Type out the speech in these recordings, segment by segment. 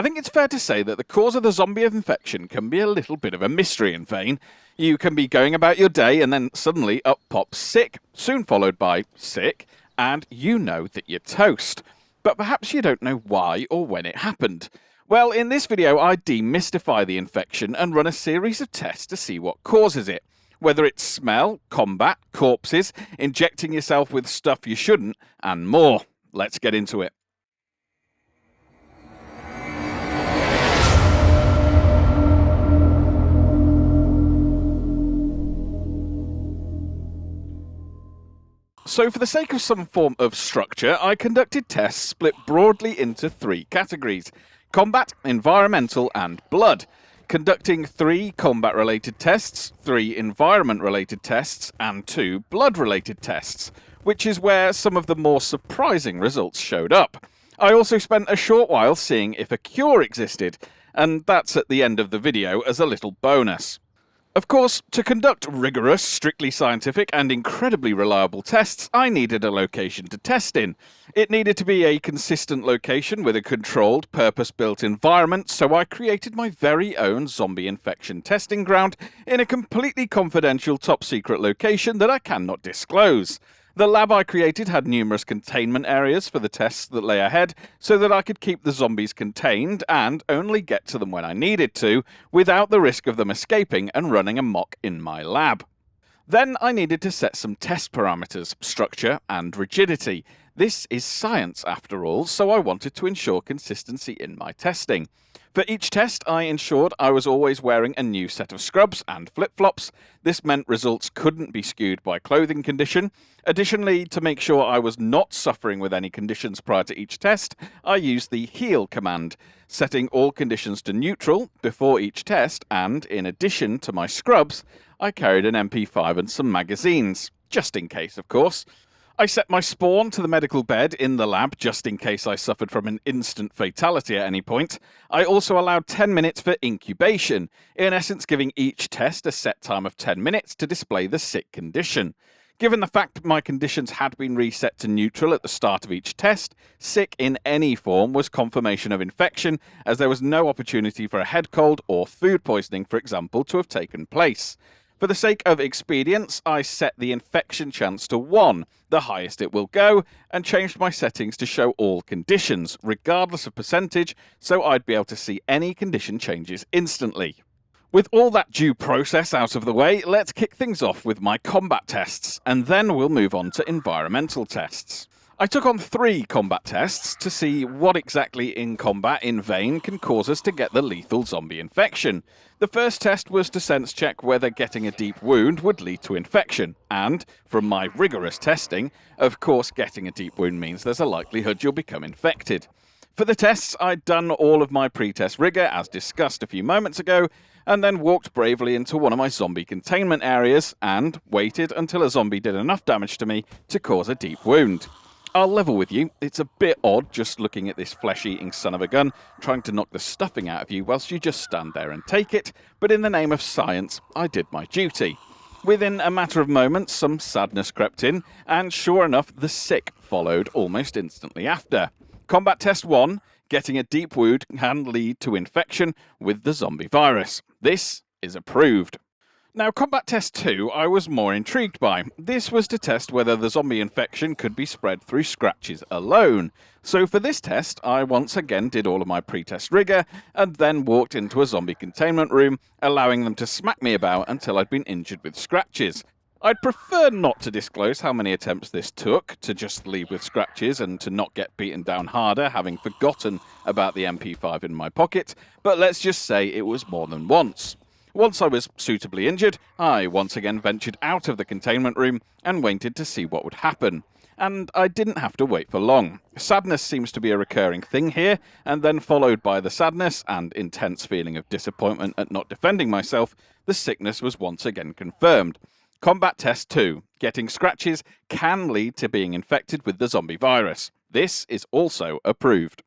I think it's fair to say that the cause of the zombie infection can be a little bit of a mystery in vain. You can be going about your day and then suddenly up pops sick, soon followed by sick, and you know that you're toast. But perhaps you don't know why or when it happened. Well, in this video I demystify the infection and run a series of tests to see what causes it. Whether it's smell, combat, corpses, injecting yourself with stuff you shouldn't, and more. Let's get into it. So for the sake of some form of structure, I conducted tests split broadly into three categories: combat, environmental, and blood. Conducting 3 combat-related tests, 3 environment-related tests, and 2 blood-related tests, which is where some of the more surprising results showed up. I also spent a short while seeing if a cure existed, and that's at the end of the video as a little bonus. Of course, to conduct rigorous, strictly scientific, and incredibly reliable tests, I needed a location to test in. It needed to be a consistent location with a controlled, purpose-built environment, so I created my very own zombie infection testing ground in a completely confidential top-secret location that I cannot disclose. The lab I created had numerous containment areas for the tests that lay ahead, so that I could keep the zombies contained and only get to them when I needed to, without the risk of them escaping and running amok in my lab. Then I needed to set some test parameters, structure and rigidity. This is science after all, so I wanted to ensure consistency in my testing. For each test, I ensured I was always wearing a new set of scrubs and flip-flops. This meant results couldn't be skewed by clothing condition. Additionally, to make sure I was not suffering with any conditions prior to each test, I used the heal command, setting all conditions to neutral before each test, and in addition to my scrubs, I carried an MP5 and some magazines, just in case, of course. I set my spawn to the medical bed in the lab just in case I suffered from an instant fatality at any point. I also allowed 10 minutes for incubation, in essence giving each test a set time of 10 minutes to display the sick condition. Given the fact my conditions had been reset to neutral at the start of each test, sick in any form was confirmation of infection, as there was no opportunity for a head cold or food poisoning, for example, to have taken place. For the sake of expedience, I set the infection chance to 1, the highest it will go, and changed my settings to show all conditions, regardless of percentage, so I'd be able to see any condition changes instantly. With all that due process out of the way, let's kick things off with my combat tests, and then we'll move on to environmental tests. I took on 3 combat tests to see what exactly in combat in vain can cause us to get the lethal zombie infection. The first test was to sense check whether getting a deep wound would lead to infection, and, from my rigorous testing, of course getting a deep wound means there's a likelihood you'll become infected. For the tests, I'd done all of my pre-test rigor, as discussed a few moments ago, and then walked bravely into one of my zombie containment areas, and waited until a zombie did enough damage to me to cause a deep wound. I'll level with you, it's a bit odd just looking at this flesh-eating son of a gun, trying to knock the stuffing out of you whilst you just stand there and take it, but in the name of science, I did my duty. Within a matter of moments, some sadness crept in, and sure enough, the sick followed almost instantly after. Combat Test 1, getting a deep wound can lead to infection with the zombie virus. This is approved. Now, Combat Test 2 I was more intrigued by. This was to test whether the zombie infection could be spread through scratches alone. So for this test, I once again did all of my pre-test rigor, and then walked into a zombie containment room, allowing them to smack me about until I'd been injured with scratches. I'd prefer not to disclose how many attempts this took, to just leave with scratches and to not get beaten down harder, having forgotten about the MP5 in my pocket, but let's just say it was more than once. Once I was suitably injured, I once again ventured out of the containment room and waited to see what would happen. And I didn't have to wait for long. Sadness seems to be a recurring thing here, and then followed by the sadness and intense feeling of disappointment at not defending myself, the sickness was once again confirmed. Combat Test 2. Getting scratches can lead to being infected with the zombie virus. This is also approved.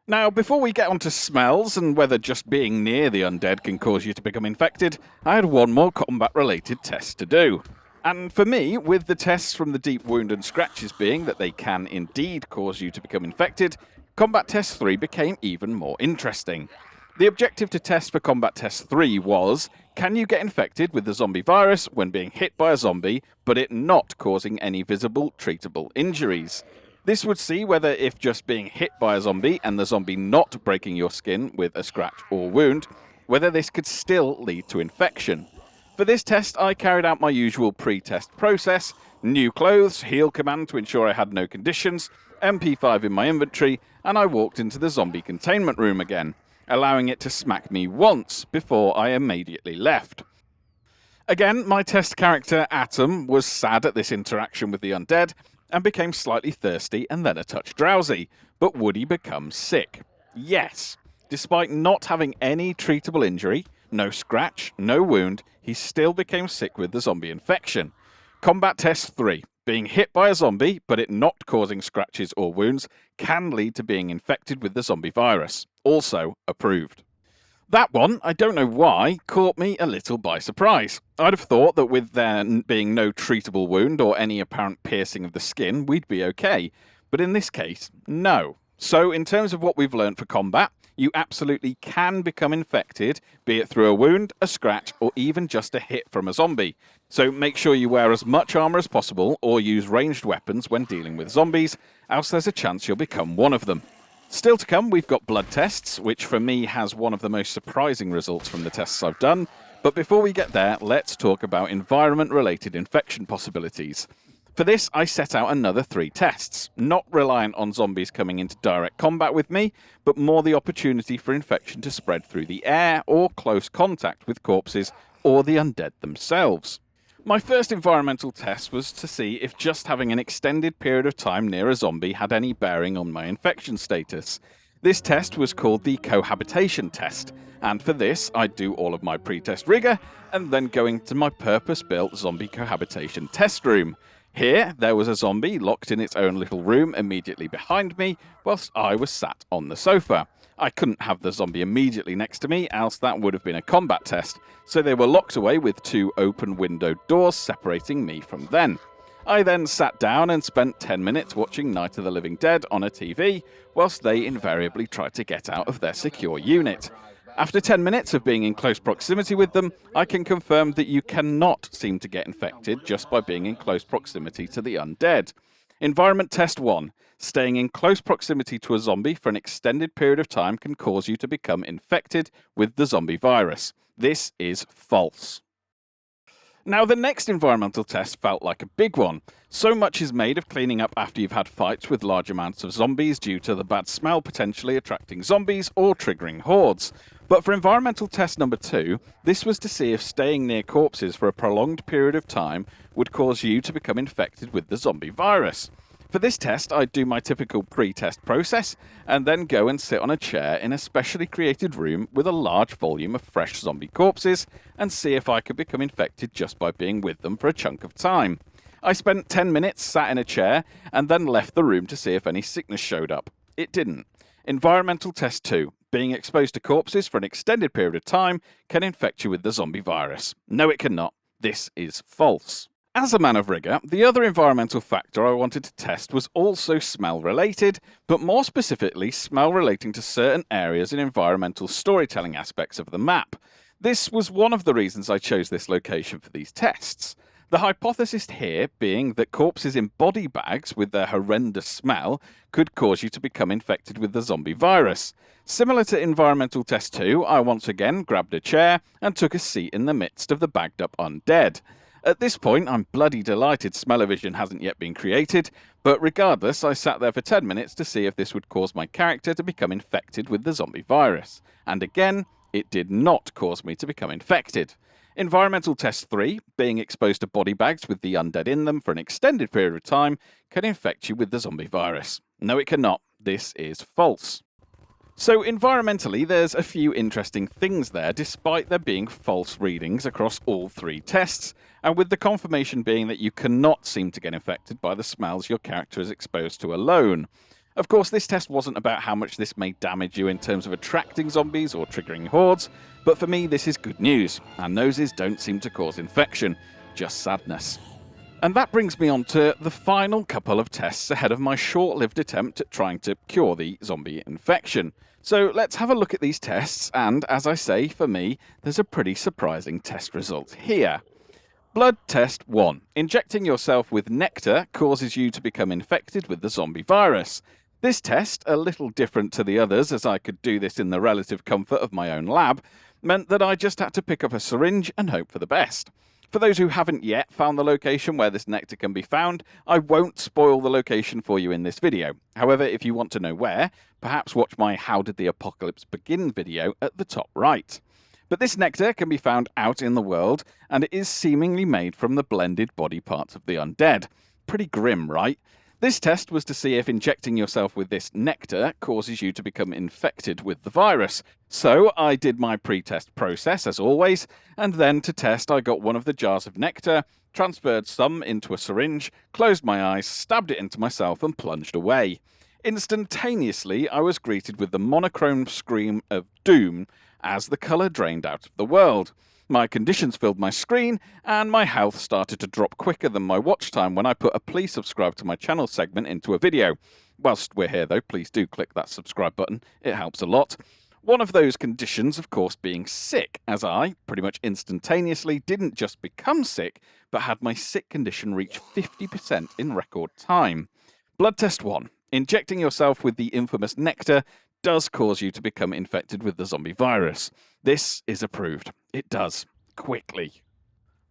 Now, before we get onto smells and whether just being near the undead can cause you to become infected, I had one more combat-related test to do. And for me, with the tests from the deep wound and scratches being that they can indeed cause you to become infected, Combat Test 3 became even more interesting. The objective to test for Combat Test 3 was, can you get infected with the zombie virus when being hit by a zombie, but it not causing any visible, treatable injuries? This would see whether if just being hit by a zombie and the zombie not breaking your skin with a scratch or wound, whether this could still lead to infection. For this test, I carried out my usual pre-test process: new clothes, heal command to ensure I had no conditions, MP5 in my inventory, and I walked into the zombie containment room again, allowing it to smack me once before I immediately left. Again, my test character, Atom, was sad at this interaction with the undead, and became slightly thirsty and then a touch drowsy. But would he become sick? Yes. Despite not having any treatable injury, no scratch, no wound, he still became sick with the zombie infection. Combat Test 3. Being hit by a zombie, but it not causing scratches or wounds, can lead to being infected with the zombie virus. Also approved. That one, I don't know why, caught me a little by surprise. I'd have thought that with there being no treatable wound or any apparent piercing of the skin, we'd be okay. But in this case, no. So in terms of what we've learned for combat, you absolutely can become infected, be it through a wound, a scratch, or even just a hit from a zombie. So make sure you wear as much armor as possible or use ranged weapons when dealing with zombies, else there's a chance you'll become one of them. Still to come, we've got blood tests, which for me has one of the most surprising results from the tests I've done. But before we get there, let's talk about environment-related infection possibilities. For this, I set out another 3 tests, not reliant on zombies coming into direct combat with me, but more the opportunity for infection to spread through the air or close contact with corpses or the undead themselves. My first environmental test was to see if just having an extended period of time near a zombie had any bearing on my infection status. This test was called the cohabitation test, and for this I'd do all of my pre-test rigor and then go into my purpose-built zombie cohabitation test room. Here, there was a zombie locked in its own little room immediately behind me, whilst I was sat on the sofa. I couldn't have the zombie immediately next to me, else that would have been a combat test, so they were locked away with 2 open windowed doors separating me from them. I then sat down and spent 10 minutes watching Night of the Living Dead on a TV, whilst they invariably tried to get out of their secure unit. After 10 minutes of being in close proximity with them, I can confirm that you cannot seem to get infected just by being in close proximity to the undead. Environment Test 1. Staying in close proximity to a zombie for an extended period of time can cause you to become infected with the zombie virus. This is false. Now, the next environmental test felt like a big one. So much is made of cleaning up after you've had fights with large amounts of zombies due to the bad smell potentially attracting zombies or triggering hordes. But for environmental test number 2, this was to see if staying near corpses for a prolonged period of time would cause you to become infected with the zombie virus. For this test, I'd do my typical pre-test process and then go and sit on a chair in a specially created room with a large volume of fresh zombie corpses and see if I could become infected just by being with them for a chunk of time. I spent 10 minutes sat in a chair and then left the room to see if any sickness showed up. It didn't. Environmental test 2. Being exposed to corpses for an extended period of time can infect you with the zombie virus. No, it cannot. This is false. As a man of rigour, the other environmental factor I wanted to test was also smell related, but more specifically smell relating to certain areas in environmental storytelling aspects of the map. This was one of the reasons I chose this location for these tests. The hypothesis here being that corpses in body bags with their horrendous smell could cause you to become infected with the zombie virus. Similar to environmental test 2, I once again grabbed a chair and took a seat in the midst of the bagged up undead. At this point, I'm bloody delighted smell-o-vision hasn't yet been created, but regardless, I sat there for 10 minutes to see if this would cause my character to become infected with the zombie virus. And again, it did not cause me to become infected. Environmental test 3, being exposed to body bags with the undead in them for an extended period of time, can infect you with the zombie virus. No, it cannot. This is false. So environmentally, there's a few interesting things there, despite there being false readings across all 3 tests, and with the confirmation being that you cannot seem to get infected by the smells your character is exposed to alone. Of course, this test wasn't about how much this may damage you in terms of attracting zombies or triggering hordes, but for me this is good news, and noses don't seem to cause infection, just sadness. And that brings me on to the final couple of tests ahead of my short-lived attempt at trying to cure the zombie infection. So let's have a look at these tests, and as I say, for me, there's a pretty surprising test result here. Blood test 1. Injecting yourself with nectar causes you to become infected with the zombie virus. This test, a little different to the others as I could do this in the relative comfort of my own lab, meant that I just had to pick up a syringe and hope for the best. For those who haven't yet found the location where this nectar can be found, I won't spoil the location for you in this video. However, if you want to know where, perhaps watch my How Did the Apocalypse Begin video at the top right. But this nectar can be found out in the world, and it is seemingly made from the blended body parts of the undead. Pretty grim, right? This test was to see if injecting yourself with this nectar causes you to become infected with the virus. So I did my pre-test process, as always, and then to test I got one of the jars of nectar, transferred some into a syringe, closed my eyes, stabbed it into myself and plunged away. Instantaneously, I was greeted with the monochrome scream of doom as the colour drained out of the world. My conditions filled my screen, and my health started to drop quicker than my watch time when I put a please subscribe to my channel segment into a video. Whilst we're here though, please do click that subscribe button, it helps a lot. One of those conditions, of course, being sick, as I, pretty much instantaneously, didn't just become sick, but had my sick condition reach 50% in record time. Blood test 1. Injecting yourself with the infamous nectar does cause you to become infected with the zombie virus. This is approved. It does. Quickly.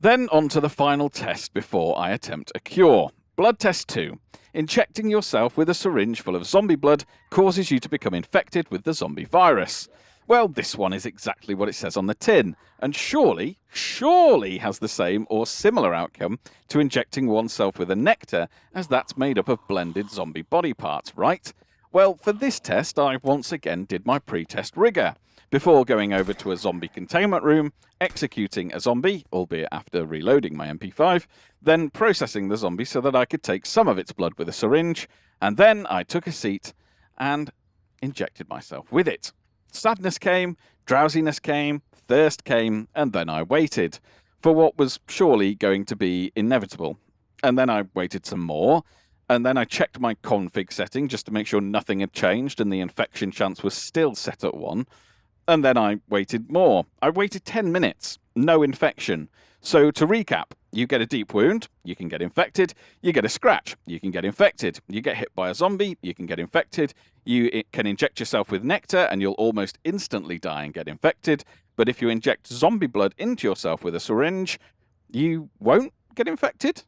Then on to the final test before I attempt a cure. Blood test 2. Injecting yourself with a syringe full of zombie blood causes you to become infected with the zombie virus. Well, this one is exactly what it says on the tin, and surely has the same or similar outcome to injecting oneself with a nectar, as that's made up of blended zombie body parts, right? Well, for this test, I once again did my pre-test Rigour, before going over to a zombie containment room, executing a zombie, albeit after reloading my MP5, then processing the zombie so that I could take some of its blood with a syringe, and then I took a seat and injected myself with it. Sadness came, drowsiness came, thirst came, and then I waited for what was surely going to be inevitable. And then I waited some more, and then I checked my config setting just to make sure nothing had changed and the infection chance was still set at 1. And then I waited more. I waited 10 minutes. No infection. So to recap, you get a deep wound, you can get infected. You get a scratch, you can get infected. You get hit by a zombie, you can get infected. You can inject yourself with nectar and you'll almost instantly die and get infected. But if you inject zombie blood into yourself with a syringe, you won't get infected.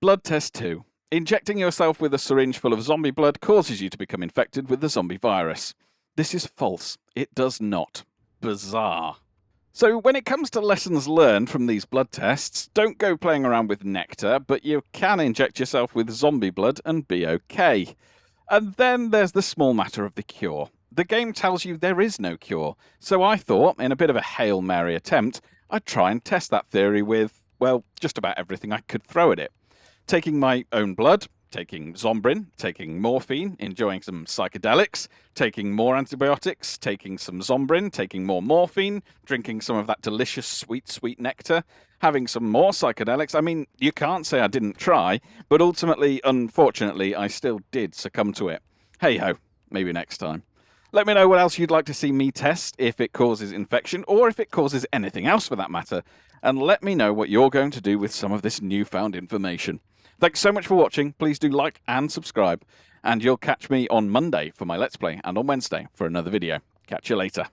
Blood test 2. Injecting yourself with a syringe full of zombie blood causes you to become infected with the zombie virus. This is false. It does not. Bizarre. So when it comes to lessons learned from these blood tests, don't go playing around with nectar, but you can inject yourself with zombie blood and be okay. And then there's the small matter of the cure. The game tells you there is no cure, so I thought, in a bit of a Hail Mary attempt, I'd try and test that theory with, well, just about everything I could throw at it. Taking my own blood, taking Zombrin, taking morphine, enjoying some psychedelics, taking more antibiotics, taking some Zombrin, taking more morphine, drinking some of that delicious sweet nectar, having some more psychedelics. I mean, you can't say I didn't try, but ultimately, unfortunately, I still did succumb to it. Hey-ho, maybe next time. Let me know what else you'd like to see me test, if it causes infection, or if it causes anything else for that matter, and let me know what you're going to do with some of this newfound information. Thanks so much for watching. Please do like and subscribe. And you'll catch me on Monday for my Let's Play and on Wednesday for another video. Catch you later.